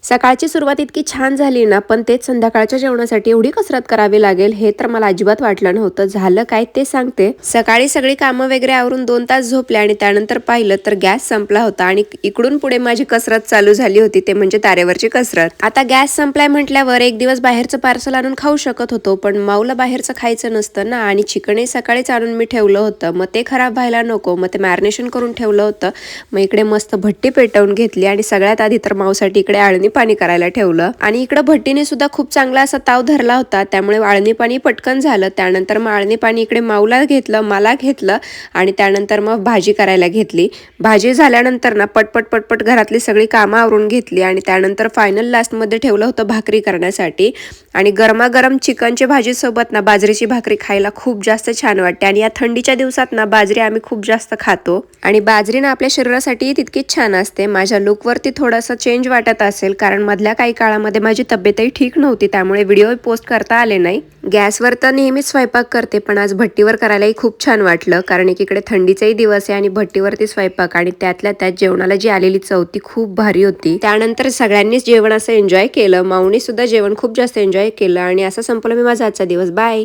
सकाळची सुरुवात इतकी छान झाली ना, पण तेच संध्याकाळच्या जेवणासाठी एवढी कसरत करावी लागेल हे तर मला अजिबात वाटलं नव्हतं. झालं काय ते सांगते. सकाळी सगळी कामं वगैरे आवरून 2 तास झोपले आणि त्यानंतर पाहिलं तर गॅस संपला होता आणि इकडून पुढे माझी कसरत चालू झाली होती, ते म्हणजे तारेवरची कसरत. आता गॅस संपलाय म्हटल्यावर एक दिवस बाहेरचं पार्सल आणून खाऊ शकत होतो, पण माऊला बाहेरचं खायचं नसतं ना आणि चिकनही सकाळीच आणून मी ठेवलं होतं. मग ते खराब व्हायला नको, मग ते मॅरिनेशन करून ठेवलं होतं. मग इकडे मस्त भट्टी पेटवून घेतली आणि सगळ्यात आधी तर माऊसाठी इकडे आळणी पाणी करायला ठेवलं आणि इकडे भट्टीने सुद्धा खूप चांगला असा ताव धरला होता, त्यामुळे आळणी पाणी पटकन झालं. त्यानंतर मग आळणी पाणी इकडे माऊला घेतलं, मला घेतलं आणि त्यानंतर मग भाजी करायला घेतली. भाजी झाल्यानंतर ना पटपट पटपट घरातली सगळी कामं आवरून घेतली आणि त्यानंतर फायनल लास्टमध्ये ठेवलं होतं भाकरी करण्यासाठी. आणि गरमागरम चिकनच्या भाजीसोबत ना बाजरीची भाकरी खायला खूप जास्त छान वाटते आणि या थंडीच्या दिवसात ना बाजरी आम्ही खूप जास्त खातो आणि बाजरी ना आपल्या शरीरासाठी तितकीच छान असते. माझ्या लुकवरती थोडासा चेंज वाटत असेल, कारण मधल्या काही काळामध्ये माझी तब्येतही ठीक नव्हती, त्यामुळे व्हिडिओ पोस्ट करता आले नाही. गॅसवर तर नेहमीच स्वयंपाक करते, पण आज भट्टीवर करायलाही खूप छान वाटलं, कारण एकीकडे थंडीचाही दिवस आहे आणि भट्टीवरती स्वयंपाक आणि त्यातल्या त्यात जेवणाला जी आलेली चव ती खूप भारी होती. त्यानंतर सगळ्यांनीच जेवण असं एन्जॉय केलं. माऊनी सुद्धा जेवण खूप जास्त एन्जॉय केलं आणि असं संपलं मी माझा आजचा दिवस. बाय.